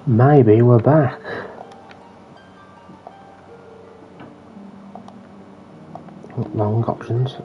Maybe we're back. Long options.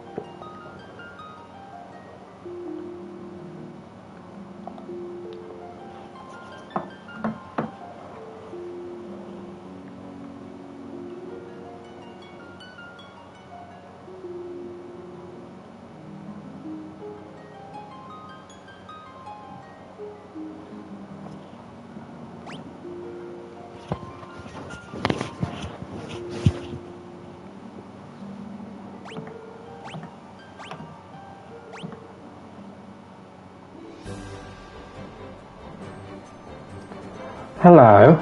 Hello.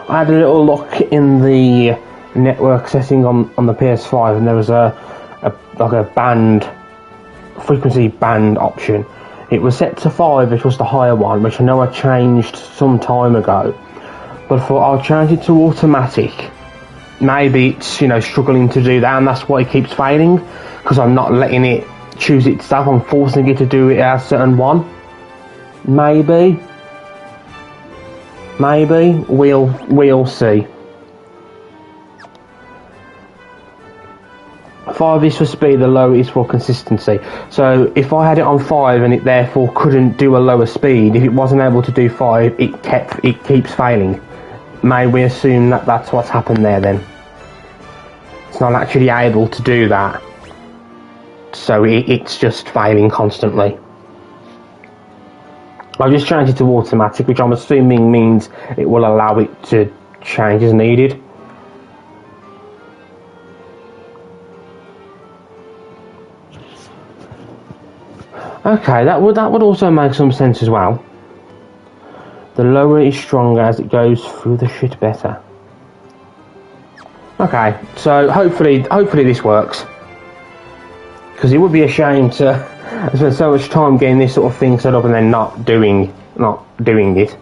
I had a little look in the network setting on the PS5, and there was a frequency band option. It was set to 5, which was the higher one, which I know I changed some time ago. But I thought I'll change it to automatic. Maybe it's struggling to do that, and that's why it keeps failing, because I'm not letting it choose itself. I'm forcing it to do it at a certain one. Maybe we'll see. 5 is for speed, the low is for consistency. So if I had it on 5 and it therefore couldn't do a lower speed, if it wasn't able to do 5, it keeps failing. May we assume that that's what's happened there then? It's not actually able to do that, so it's just failing constantly. I've just changed it to automatic, which I'm assuming means it will allow it to change as needed. Okay, that would also make some sense as well. The lower is stronger as it goes through the shit better. Okay, so hopefully this works. Because it would be a shame to spend so much time getting this sort of thing set up and then not doing it.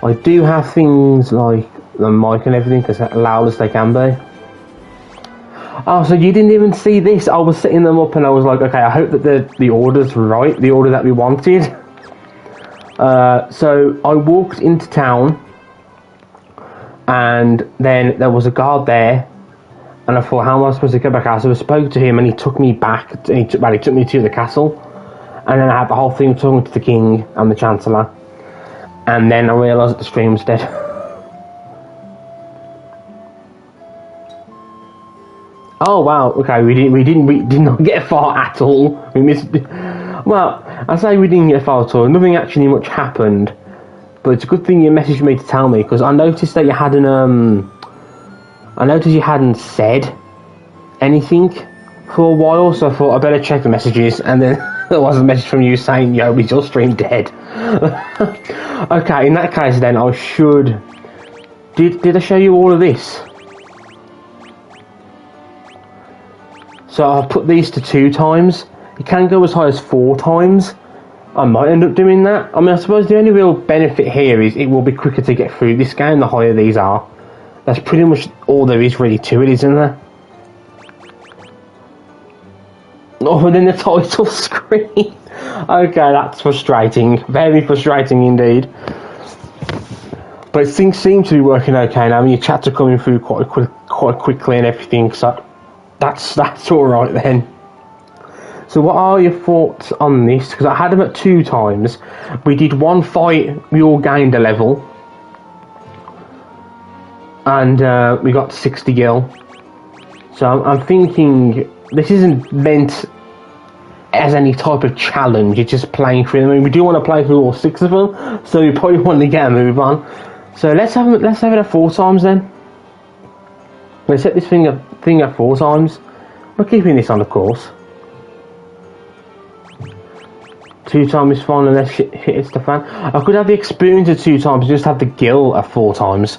I do have things like the mic and everything as loud as they can be. Oh, so you didn't even see this? I was setting them up and I was like, okay, I hope that the order's right, the order that we wanted. So I walked into town, and then there was a guard there, and I thought, how am I supposed to get back out? So I spoke to him, and he took me back. He took me to the castle, and then I had the whole thing talking to the king and the chancellor, and then I realised that the stream was dead. Oh wow! Okay, we did not get far at all. We missed. Well, I say we didn't get far at all. Nothing actually much happened, but it's a good thing you messaged me to tell me, because I noticed that you hadn't you hadn't said anything for a while, so I thought I better check the messages, and then there was a message from you saying, "Yo, is your stream dead?" Okay, in that case, then I should. Did I show you all of this? So I've put these to 2 times. It can go as high as 4 times. I might end up doing that. I mean, I suppose the only real benefit here is it will be quicker to get through this game the higher these are. That's pretty much all there is really to it, isn't there? Oh, and then the title screen. Okay, that's frustrating. Very frustrating indeed. But things seem to be working okay now. I mean, your chats are coming through quite quickly and everything, so that's alright then. So what are your thoughts on this? Because I had them at 2 times. We did 1 fight, we all gained a level. And we got 60 gil. So I'm thinking this isn't meant as any type of challenge, it's just playing through them. I mean, we do want to play through all 6 of them, so we probably want to get a move on. So let's have it at 4 times then. Let's set this thing at 4 times. We're keeping this on the course. 2 times is fine unless shit hits the fan. I could have the experience at 2 times and just have the gil at 4 times.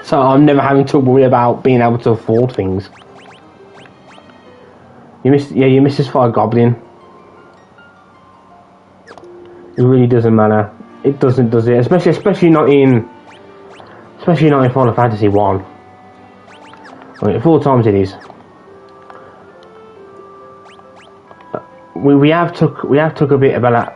So I'm never having to worry about being able to afford things. You missed this Fire Goblin. It really doesn't matter. It doesn't, does it? Especially not in Final Fantasy 1. I mean, 4 times it is. We have took a bit of a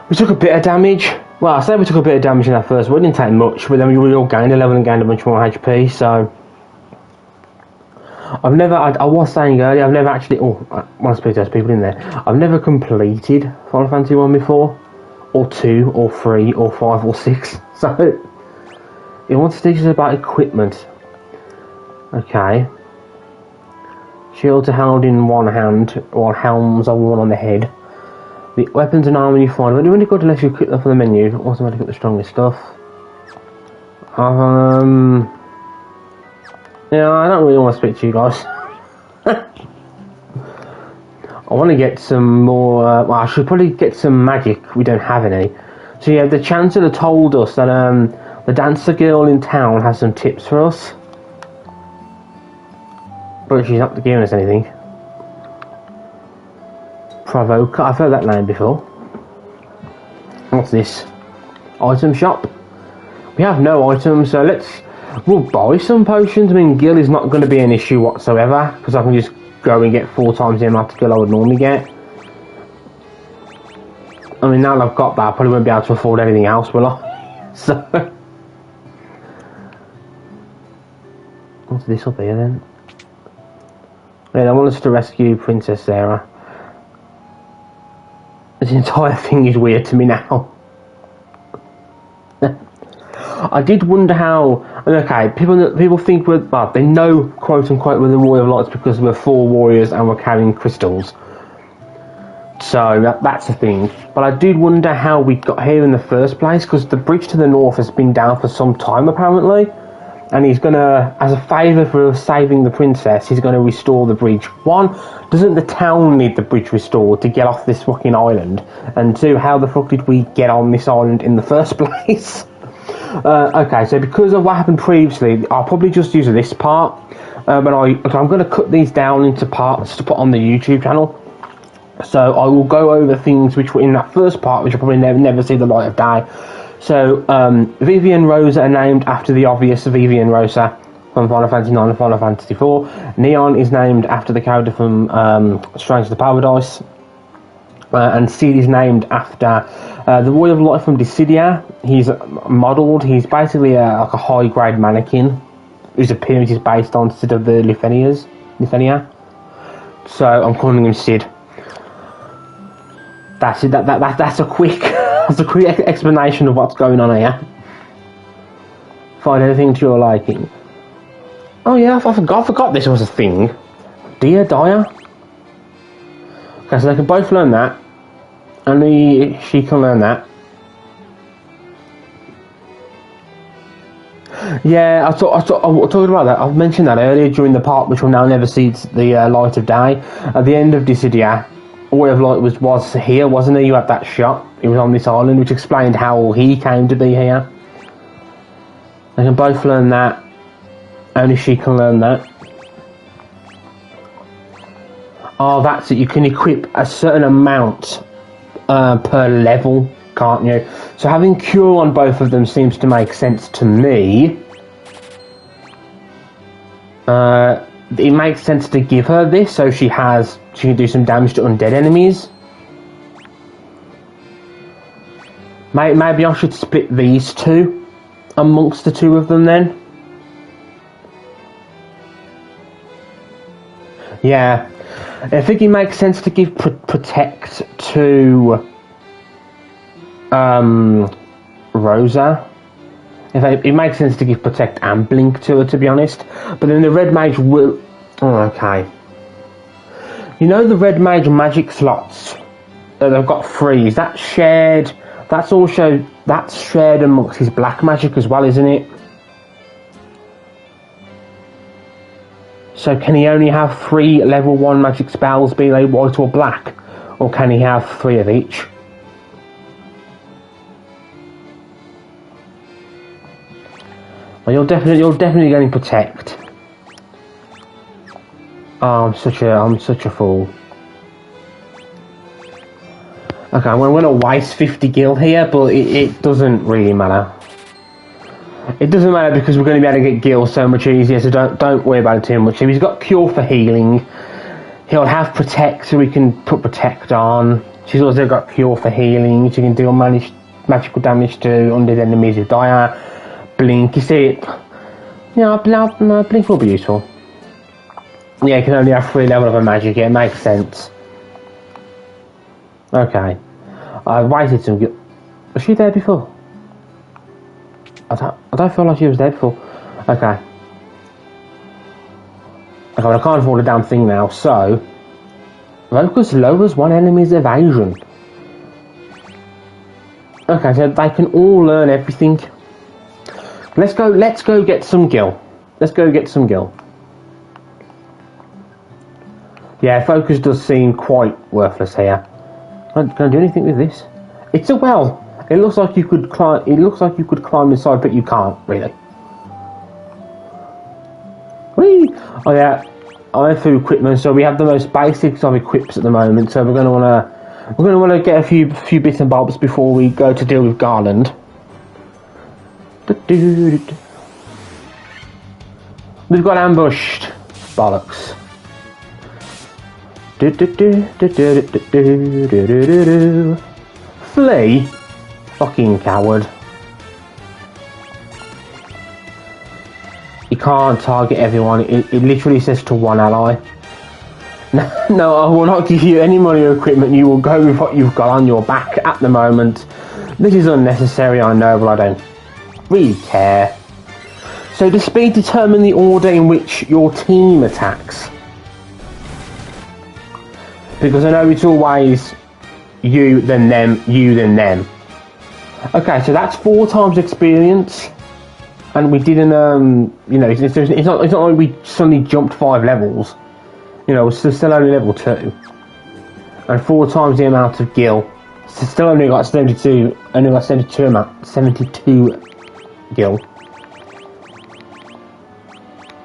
We took a bit of damage. Well, I say we took a bit of damage in that first, but we didn't take much, but then we all gained a level and gained a bunch more HP, so... I was saying earlier, I've never actually... Oh, I want to speak to those people in there. I've never completed Final Fantasy 1 before, or 2, or 3, or 5, or 6, so... It wants to teach us about equipment. Okay. Shields are held in one hand, while helms are worn on the head. The weapons and armor you find are really good unless you click them from the menu. Automatically get the strongest stuff. Yeah, I don't really want to speak to you guys. I want to get some more... well, I should probably get some magic. We don't have any. So yeah, the Chancellor told us that the dancer girl in town has some tips for us. But she's not giving us anything. Provoker, I've heard that name before. What's this? Item shop. We have no items, so we'll buy some potions. I mean, Gil is not going to be an issue whatsoever, because I can just go and get 4 times the amount of Gil I would normally get. I mean, now that I've got that, I probably won't be able to afford anything else, will I? So... What's this up here then? Yeah, I want us to rescue Princess Sarah. This entire thing is weird to me now. I did wonder how... Okay, people think we're... Well, they know, quote-unquote, we're the Warrior of Lights because we're 4 warriors and we're carrying crystals. So, that's the thing. But I did wonder how we got here in the first place, because the bridge to the north has been down for some time, apparently. And he's going to, as a favour for saving the princess, he's going to restore the bridge. 1, doesn't the town need the bridge restored to get off this fucking island? And 2, how the fuck did we get on this island in the first place? Okay, so because of what happened previously, I'll probably just use this part. But I'm going to cut these down into parts to put on the YouTube channel. So I will go over things which were in that first part, which will probably never see the light of day. So, Vivi and Rosa are named after the obvious Vivi and Rosa from Final Fantasy 9 and Final Fantasy 4. Neon is named after the character from Strange the Paradise. And Sid is named after the Warrior of Light from Dissidia. He's modelled, he's basically like a high-grade mannequin whose appearance is based on Sid of the Lithenia. So, I'm calling him Sid. That's it, that's a quick... That's a quick explanation of what's going on here. Find anything to your liking. Oh yeah, I forgot this was a thing. Dear Dyer. Okay, so they can both learn that. Only she can learn that. Yeah, I talked about that. I've mentioned that earlier during the part which will now never see the light of day. At the end of Dissidia, Warrior of Light was here, wasn't he? You had that shot. He was on this island, which explained how he came to be here. They can both learn that. Only she can learn that. Oh, that's it. You can equip a certain amount per level, can't you? So having Cure on both of them seems to make sense to me. It makes sense to give her this, so she can do some damage to undead enemies. Maybe I should split these two amongst the 2 of them then. Yeah, I think it makes sense to give Protect to Rosa. In fact, it makes sense to give Protect and Blink to her, to be honest. But then the Red Mage will... Oh, okay. You know the Red Mage magic slots that they've got free? Is that shared? That's shared amongst his black magic as well, isn't it? So can he only have 3 level 1 magic spells, be they white or black? Or can he have 3 of each? Well, you're definitely getting Protect. Oh, I'm such a fool. Okay, I'm going to waste 50 gil here, but it doesn't really matter. It doesn't matter because we're going to be able to get gil so much easier, so don't worry about it too much. If he's got Cure for healing, he'll have Protect, so we can put Protect on. She's also got cure for healing. She can deal magical damage to undead enemies who die. Blink, you see it? Yeah, blink will be useful. Yeah, you can only have 3 levels of a magic. It makes sense. Okay. I waited some. Was she there before? I don't feel like she was there before. Okay. Okay, well, I can't afford a damn thing now, so focus lowers one enemy's evasion. Okay, so they can all learn everything. Let's go get some gil. Let's go get some gil. Yeah, focus does seem quite worthless here. Can I do anything with this? It's a well. It looks like you could climb. It looks like you could climb inside, but you can't really. Whee! Oh yeah, I went through equipment, so we have the most basics of equips at the moment. So we're going to want to get a few bits and bobs before we go to deal with Garland. We've got ambushed. Bollocks. Flee? Fucking coward. You can't target everyone. It literally says to one ally. No, I will not give you any money or equipment. You will go with what you've got on your back at the moment. This is unnecessary, I know, but I don't really care. So does speed determine the order in which your team attacks? Because I know it's always you, then them, you, then them. Okay, so that's 4 times experience. And we didn't, you know, it's not like we suddenly jumped 5 levels. You know, we're still only level 2. And 4 times the amount of gil. So still only got 72 gil.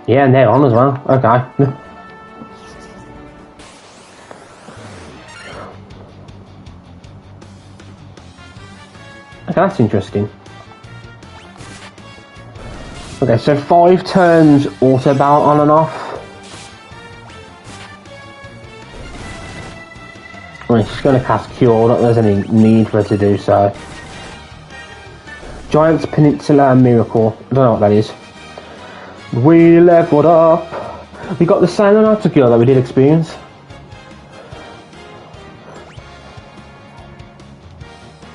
Yeah, and they're on as well. Okay. Okay, that's interesting. Okay, so 5 turns auto battle on and off. Well, she's going to cast Cure, not that there's any need for her to do so. Giant's Peninsula Miracle. I don't know what that is. We leveled up. We got the same amount of Cure that we did experience.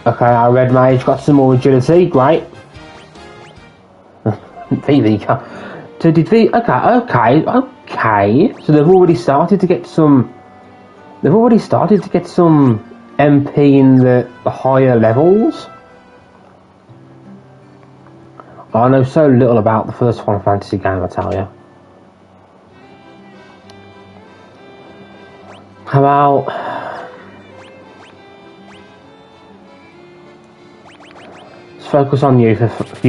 Okay, our red mage got some more agility, great. VV. So did V? Okay. So they've already started to get some. MP in the higher levels. I know so little about the first Final Fantasy game, I tell you. How about? Let's focus on you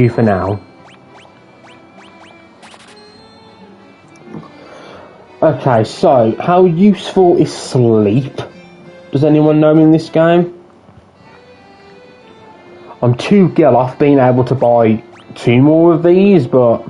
for now. Okay, so how useful is sleep? Does anyone know in this game? I'm 2 gil off being able to buy 2 more of these, but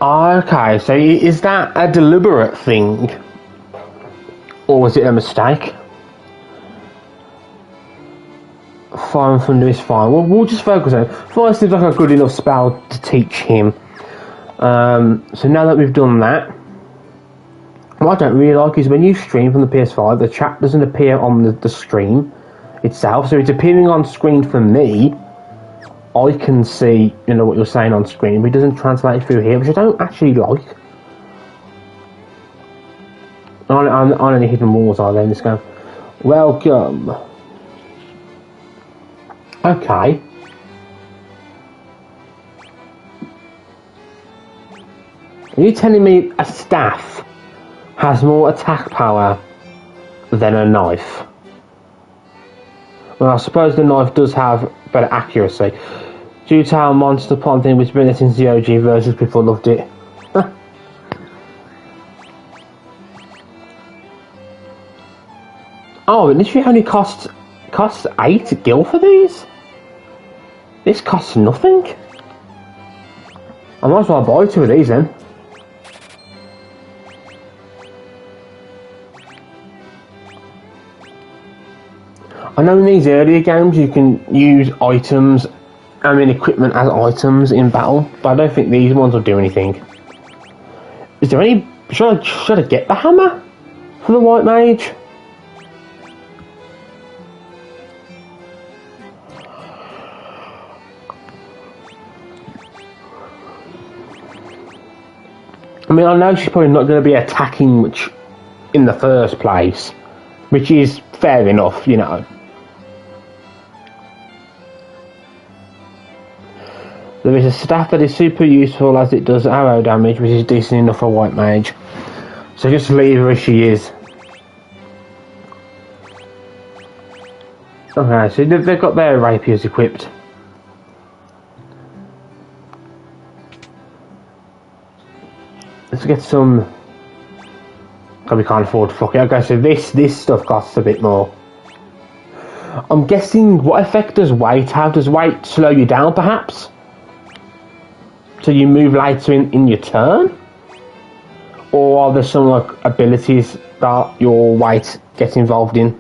Okay, so is that a deliberate thing? Or was it a mistake? Fire and Thunder is fine. We'll just focus on it. Fire seems like a good enough spell to teach him. So now that we've done that, what I don't really like is when you stream from the PS5, the chat doesn't appear on the stream itself. So it's appearing on screen for me. I can see, you know, what you're saying on screen, but it doesn't translate through here, which I don't actually like. Aren't any hidden walls are there in this game? Welcome. Okay. Are you telling me a staff has more attack power than a knife? Well, I suppose the knife does have better accuracy. Due to how monster thing which been it since the OG versions, people loved it. Oh, it literally only costs 8 gil for these? This costs nothing? I might as well buy 2 of these then. I know in these earlier games you can use items, equipment as items in battle, but I don't think these ones will do anything. Is there any... Should I get the hammer for the white mage? I mean, I know she's probably not going to be attacking much in the first place, which is fair enough, you know. There is a staff that is super useful as it does arrow damage, which is decent enough for a white mage. So just leave her as she is. Okay, so they've got their rapiers equipped. Let's get some... God, we can't afford to fuck it. Okay, so this stuff costs a bit more. I'm guessing, what effect does weight have? Does weight slow you down, perhaps? So you move later in your turn? Or are there some like abilities that your weight gets involved in?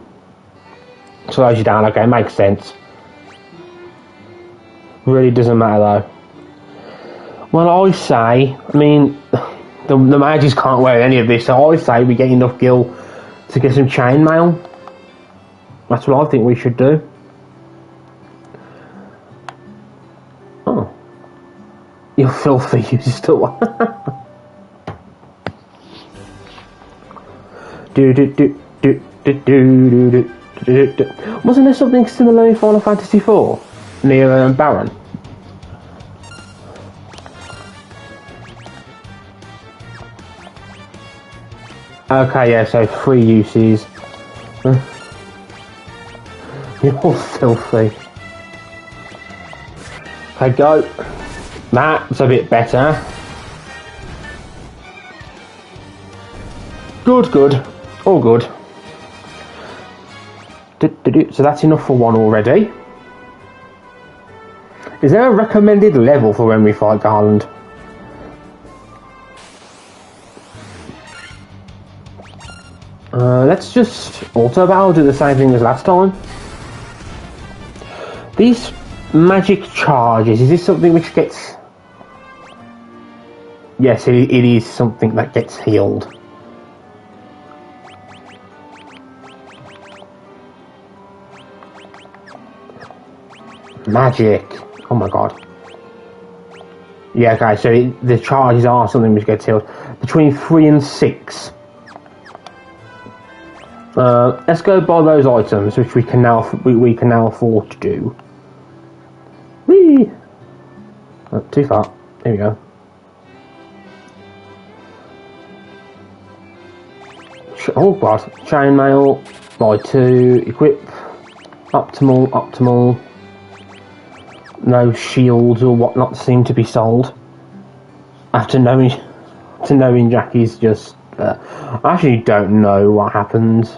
Slows you down, okay, makes sense. Really doesn't matter though. Well, I say, I mean, the mages can't wear any of this, so I say we get enough gil to get some chainmail. That's what I think we should do. Oh. You're filthy, you still... Wasn't there something similar in Final Fantasy IV? Near Baron? Okay, yeah, so 3 uses. You're filthy. Okay, go. That's a bit better. Good. All good. So that's enough for one already. Is there a recommended level for when we fight Garland? Let's just auto battle, do the same thing as last time. These magic charges, is this something which gets... Yes, it is something that gets healed. Magic. Oh my god. Yeah, okay, so the charges are something which gets healed. Between 3 and 6. Let's go buy those items, which we can now afford to do. Whee! Oh, too far. There we go. Oh god. Chainmail. Buy 2. Equip. Optimal. No shields or whatnot seem to be sold. After knowing Jackie's just... I actually don't know what happens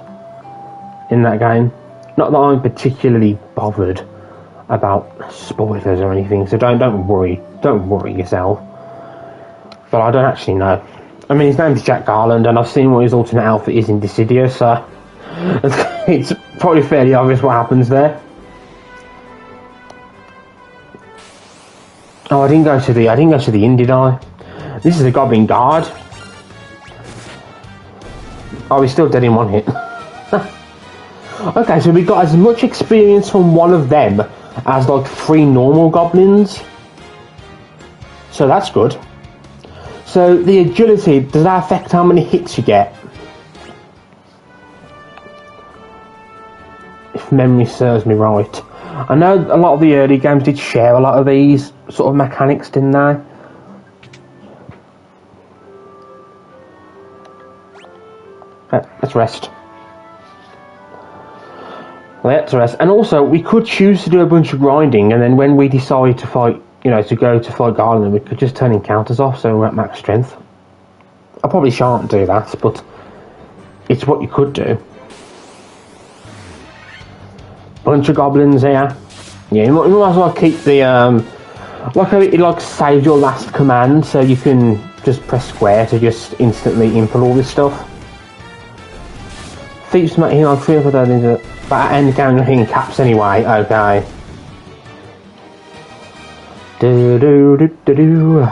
in that game. Not that I'm particularly bothered about spoilers or anything, so don't worry yourself. But I don't actually know. I mean, his name's Jack Garland, and I've seen what his alternate outfit is in Dissidia, so it's probably fairly obvious what happens there. Oh, I didn't go to the inn, did I? This is the Goblin Guard. Oh, he's still dead in one hit. Okay, so we got as much experience from one of them as like 3 normal goblins. So that's good. So the agility, does that affect how many hits you get? If memory serves me right. I know a lot of the early games did share a lot of these sort of mechanics, didn't they? Let's rest. Let's rest. And also, we could choose to do a bunch of grinding, and then when we decide to fight, to go to fight Garland, we could just turn encounters off so we're at max strength. I probably shan't do that, but it's what you could do. Bunch of goblins here. Yeah, you might as well keep the like how it like saves your last command, so you can just press square to just instantly input all this stuff. Thieves might heal on 3 of those, but at end game you're hitting caps anyway. Okay. Do do do do do.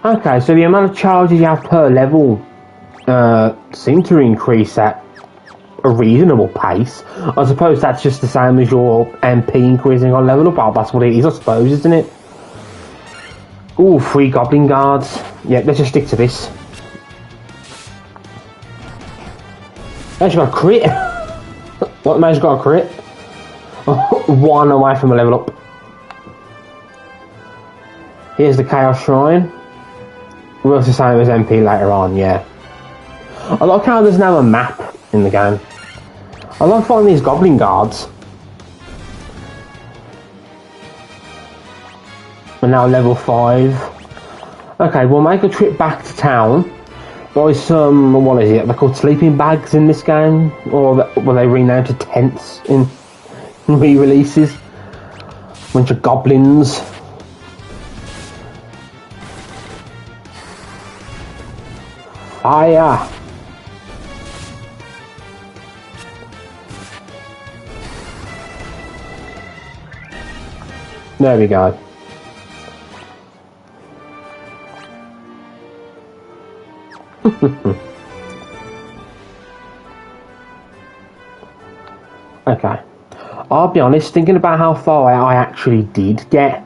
Okay, so the amount of charges you have per level seem to increase at a reasonable pace. I suppose that's just the same as your MP increasing on level up. Oh, that's what it is, I suppose, isn't it? Ooh, 3 goblin guards. Yeah, let's just stick to this. Actually got a crit. What man's got a crit? 1 away from a level up. Here's the Chaos Shrine. Well, it's the same as MP later on, yeah. I like how there's now a map in the game. I like finding these goblin guards. We're now level 5. Okay, we'll make a trip back to town. Buy some, what is it? They're called sleeping bags in this game, or were they renamed to tents in re-releases? Bunch of goblins. Fire! There we go. Okay. I'll be honest, thinking about how far I actually did get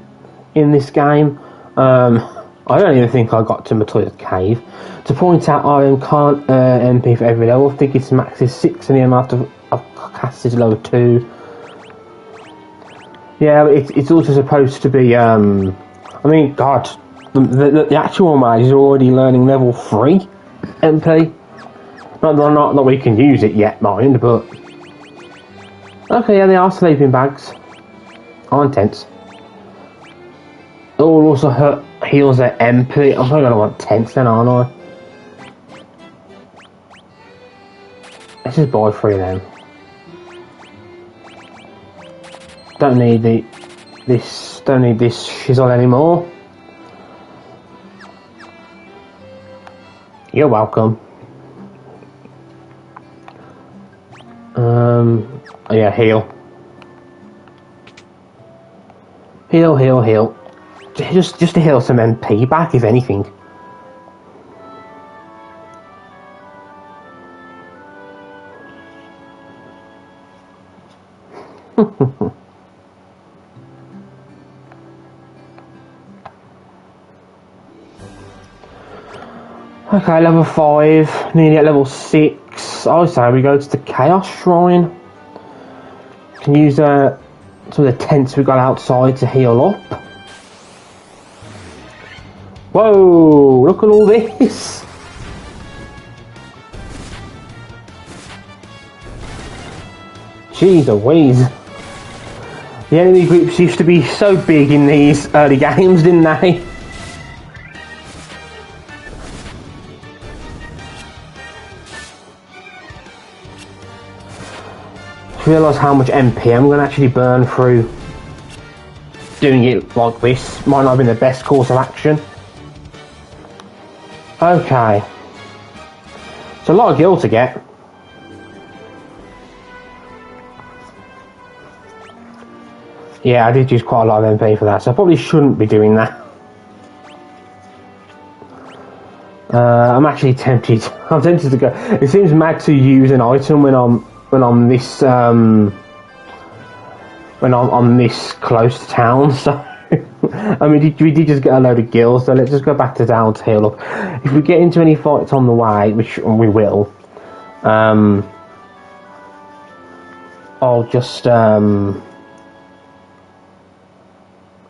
in this game, I don't even think I got to Matoya's cave. To point out, I can't MP for every level. I think its max is 6 and the amount of cast is level 2. Yeah, it's also supposed to be, I mean, God, the actual mage is already learning level 3 MP. Not that we can use it yet, mind, but... Okay, yeah, they are sleeping bags. On tents. It will also hurt, heals their MP. I'm probably going to want tents then, aren't I? Let's just buy 3 of them. Don't need this shizzle anymore. You're welcome. Oh yeah, heal. Heal. Just to heal some MP back, if anything. Okay, level 5, nearly at level 6. I say we go to the Chaos Shrine. Can use some of the tents we got outside to heal up. Whoa, look at all this. Jeez Louise. The enemy groups used to be so big in these early games, didn't they? Realise how much MP I'm going to actually burn through doing it like this. Might not have been the best course of action. Okay. It's a lot of gil to get. Yeah, I did use quite a lot of MP for that, so I probably shouldn't be doing that. I'm actually tempted. I'm tempted to go. It seems mad to use an item when I'm this close to town, so I mean we did just get a load of gills, so let's just go back to town to heal up. If we get into any fights on the way, which we will, I'll just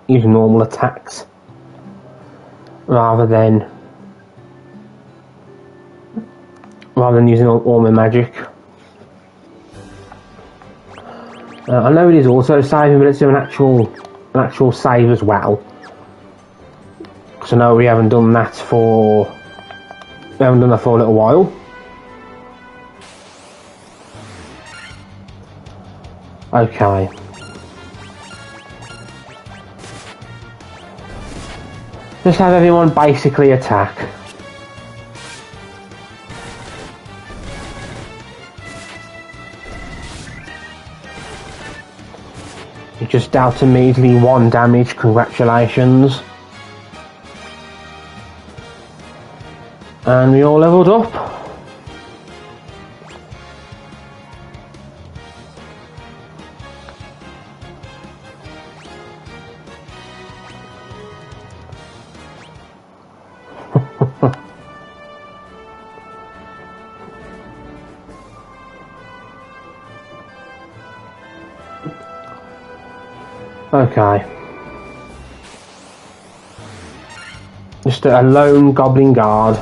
use normal attacks rather than using all my magic. I know it is also saving, but let's do an actual save as well. Because I know we haven't done that for We haven't done that for a little while. Okay. Just have everyone basically attack. You just dealt immediately 1 damage, congratulations. And we all leveled up. Okay. Just a lone goblin guard.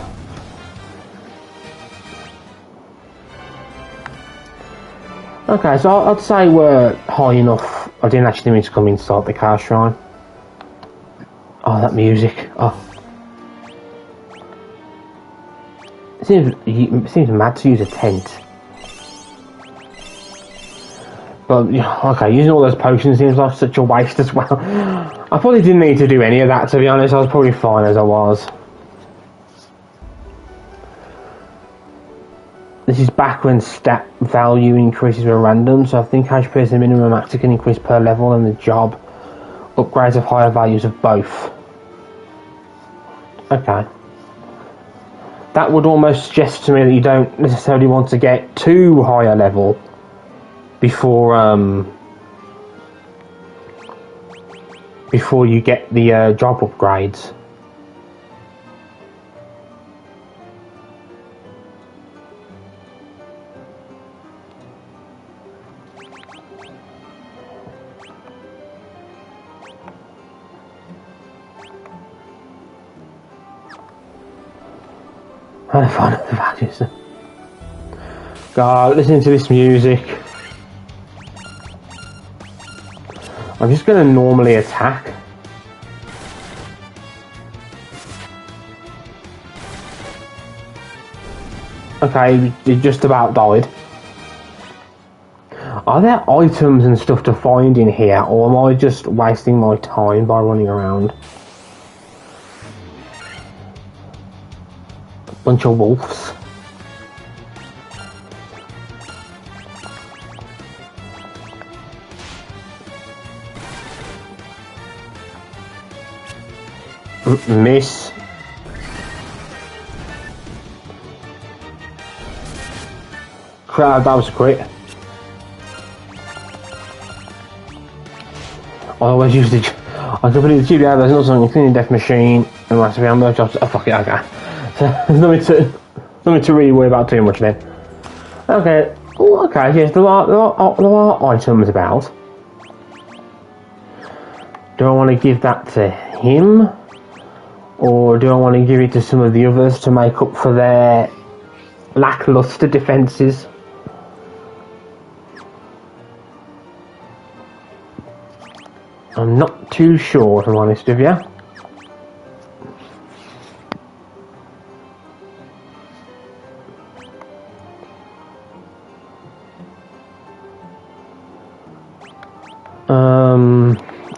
Okay, so I'd say we're high enough. I didn't actually mean to come inside the car shrine. Oh, that music. Oh. It seems mad to use a tent. But, okay, using all those potions seems like such a waste as well. I probably didn't need to do any of that, to be honest. I was probably fine as I was. This is back when stat value increases were random, so I think HP is the minimum actor can increase per level and the job upgrades of higher values of both. Okay. That would almost suggest to me that you don't necessarily want to get too high a level before you get the job upgrades. I find the values. God, listening to this music. I'm just going to normally attack. Okay, he just about died. Are there items and stuff to find in here, or am I just wasting my time by running around? A bunch of wolves. Miss. Crap, that was quick. I always use the... I can put it in the GBA, there's not something cleaning death machine and recipe ammo jobs. Oh, fuck it, okay. So there's nothing to really worry about too much then. Okay. Ooh, okay, yes, there are items about. Do I want to give that to him? Or do I want to give it to some of the others to make up for their lackluster defences? I'm not too sure, if I'm honest with you.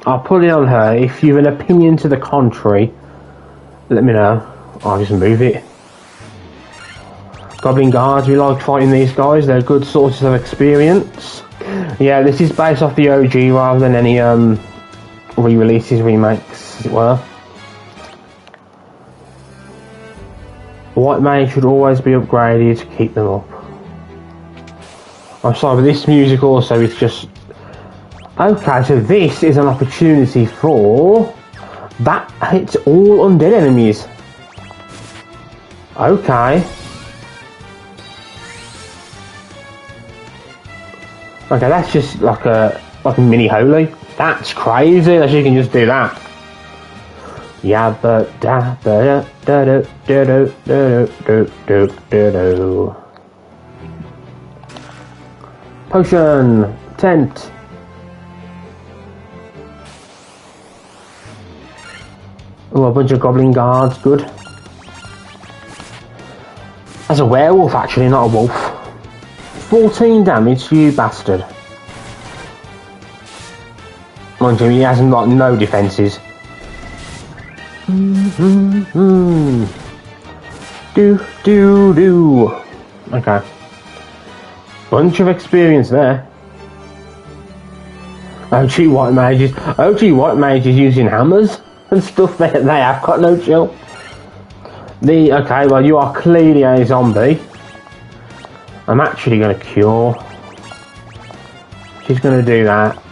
I'll put it on her. If you have an opinion to the contrary, let me know. I'll just move it. Goblin guards, we like fighting these guys. They're good sources of experience. Yeah, this is based off the OG rather than any re-releases, remakes, as it were. White mage should always be upgraded to keep them up. I'm sorry, but this music also is just... Okay, so this is an opportunity for... That hits all undead enemies. Okay. Okay, that's just like a mini holy. That's crazy that you can just do that. Yeah, but da da da da da da da da da da. Potion tent. Oh, a bunch of goblin guards, good. As a werewolf, actually, not a wolf. 14 damage, you bastard. Mind you, he hasn't got no defences. Do. Okay. Bunch of experience there. OG White Mages using hammers and stuff. They have got no chill. Okay, well, you are clearly a zombie. I'm actually going to cure. She's going to do that.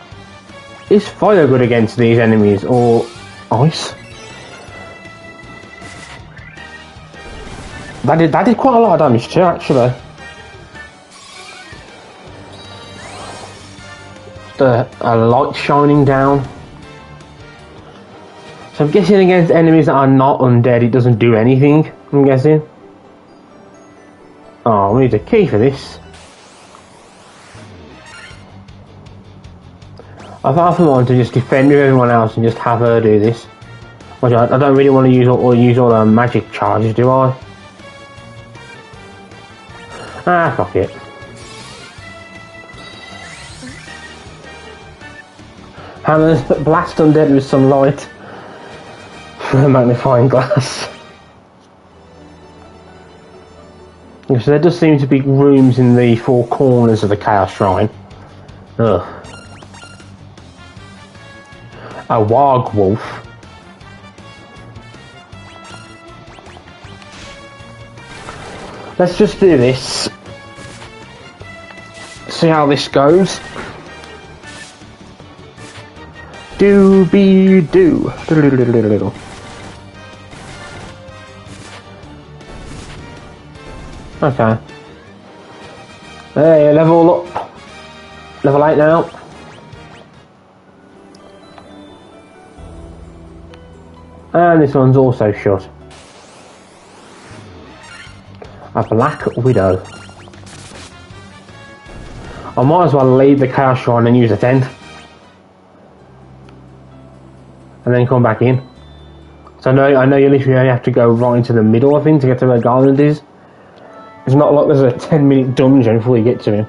Is fire good against these enemies or ice? That did quite a lot of damage too, actually. A light shining down. So I'm guessing against enemies that are not undead, it doesn't do anything, I'm guessing. Oh, we need a key for this. I thought I wanted to just defend with everyone else and just have her do this. Which I don't really want to use all the magic charges, do I? Ah, fuck it. Hammers blast undead with some light. Magnifying glass. So there does seem to be rooms in the four corners of the Chaos Shrine. Ugh. A warg wolf. Let's just do this. See how this goes. Do. Okay. Hey, level up. Level 8 now. And this one's also shut. A Black Widow. I might as well leave the Chaos Shrine and use a tent. And then come back in. So I know you literally only have to go right into the middle, I think, to get to where Garland is. It's not like there's a 10-minute dungeon before you get to him.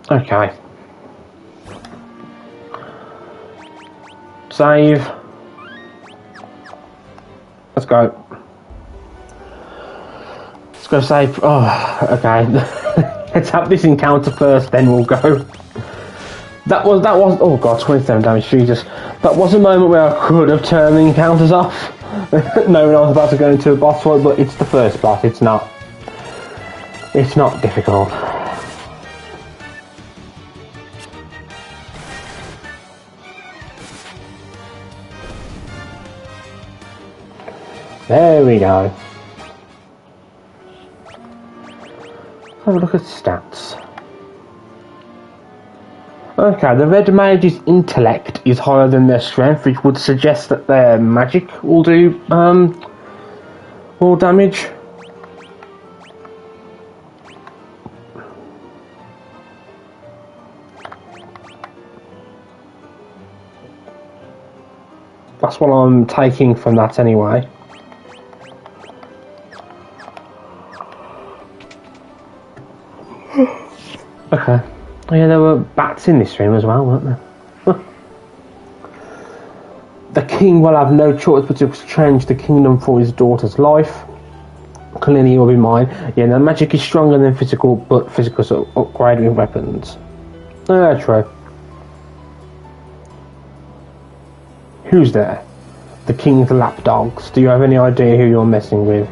Okay. Save. Let's go. Let's go save. Oh, okay. Let's have this encounter first, then we'll go. That was, oh god, 27 damage, Jesus. That was a moment where I could have turned the encounters off. Knowing I was about to go into a boss fight, but it's the first boss, it's not difficult. There we go. Have a look at stats. Okay, the red mage's intellect is higher than their strength, which would suggest that their magic will do more damage. That's what I'm taking from that anyway. Okay. Oh yeah, there were bats in this room as well, weren't there? The king will have no choice but to exchange the kingdom for his daughter's life. Clearly he will be mine. Yeah, the magic is stronger than physical, but physical's upgraded with weapons. Yeah, true. Who's there? The king's lapdogs. Do you have any idea who you're messing with?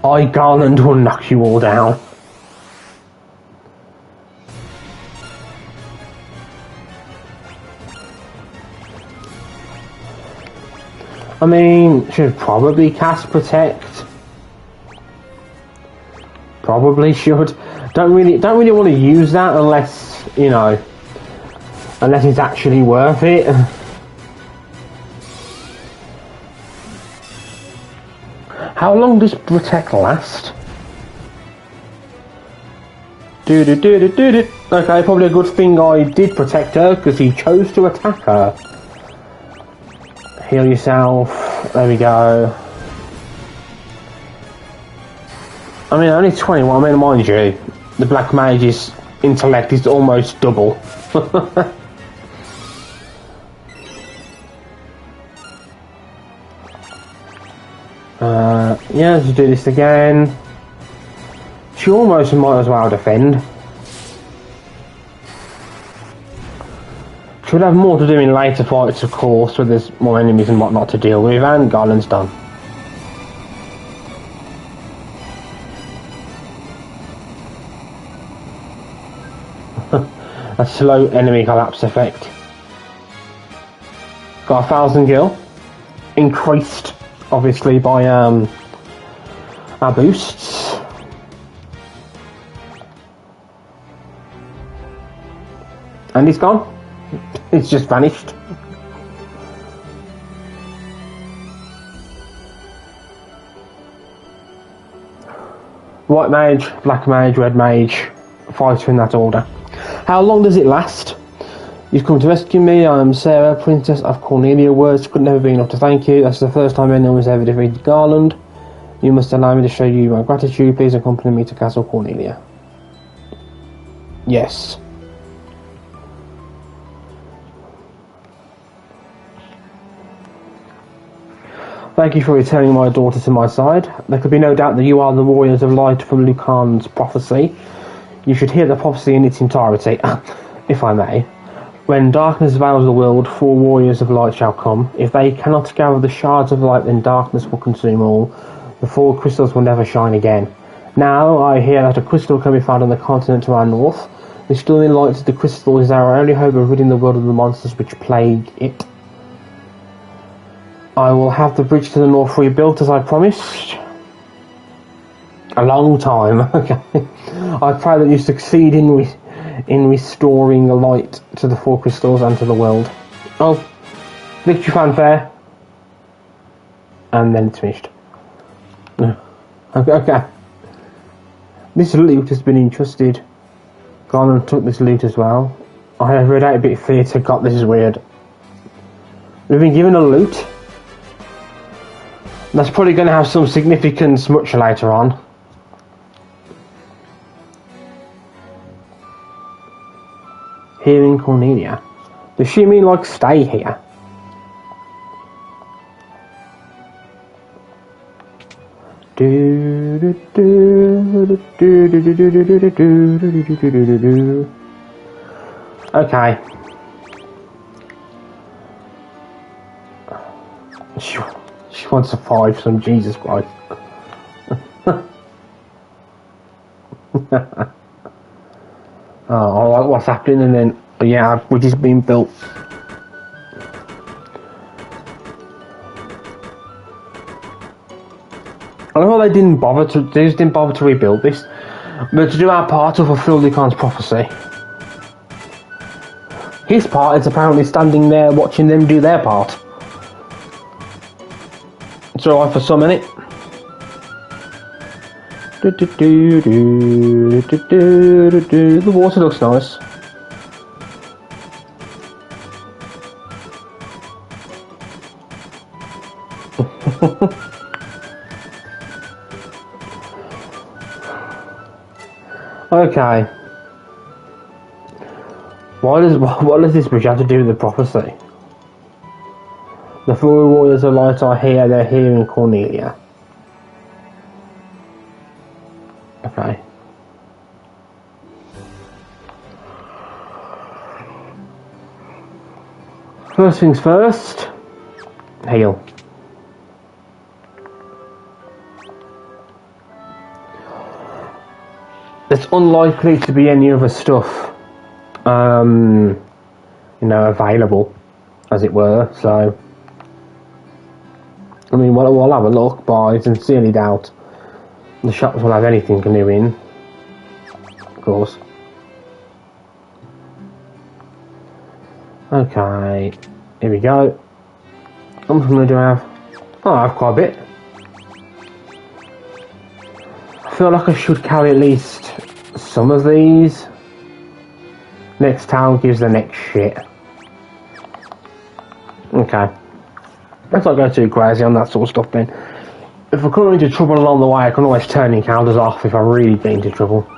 I, Garland, will knock you all down. I mean, should probably cast Protect. Probably should. Don't really want to use that unless, you know, unless it's actually worth it. How long does Protect last? Okay, probably a good thing I did protect her because he chose to attack her. Heal yourself. There we go. I mean, only 21. I mean, mind you, the Black Mage's intellect is almost double. Yeah, let's do this again. She almost might as well defend. Should have more to do in later fights, of course, where there's more enemies and whatnot to deal with, and Garland's done. A slow enemy collapse effect. Got 1,000 gil. Increased, obviously, by our boosts. And he's gone. It's just vanished. White mage, black mage, red mage. Fighter in that order. How long does it last? You've come to rescue me. I am Sarah, Princess of Cornelia. Words could never be enough to thank you. That's the first time anyone has ever defeated Garland. You must allow me to show you my gratitude. Please accompany me to Castle Cornelia. Yes. Thank you for returning my daughter to my side. There could be no doubt that you are the warriors of light from Lucan's prophecy. You should hear the prophecy in its entirety, if I may. When darkness veils the world, 4 warriors of light shall come. If they cannot gather the shards of light, then darkness will consume all. The 4 crystals will never shine again. Now I hear that a crystal can be found on the continent to our north. Restoring light to the crystal is our only hope of ridding the world of the monsters which plague it. I will have the bridge to the north rebuilt as I promised. A long time, okay. I pray that you succeed in restoring the light to the 4 crystals and to the world. Oh, victory fanfare. And then it's finished. Okay. This loot has been entrusted. Gone and took this loot as well. I have read out a bit of theatre. God, this is weird. We've been given a loot. That's probably going to have some significance much later on. Here in Cornelia. Does she mean like stay here? Okay. She wants to 5 some Jesus Christ. Oh, I like what's happening, and then yeah, which is being built. I don't know why they didn't bother to rebuild this, but to do our part to fulfill Lucan's prophecy. His part is apparently standing there watching them do their part. It's alright for some, innit? The water looks nice. Okay. What does this bridge have to do with the prophecy? The 4 warriors of light are here. They're here in Cornelia. Okay. First things first. Heal. There's unlikely to be any other stuff, available, as it were. So, I mean, we'll have a look, but I sincerely doubt the shops will have anything new in. Of course. Okay, here we go. How much money do I have? Oh, I have quite a bit. I feel like I should carry at least some of these. Next town gives the next shit. Okay. let's not go too crazy on that sort of stuff then. If I come into trouble along the way, I can always turn the encounters off if I really get into trouble.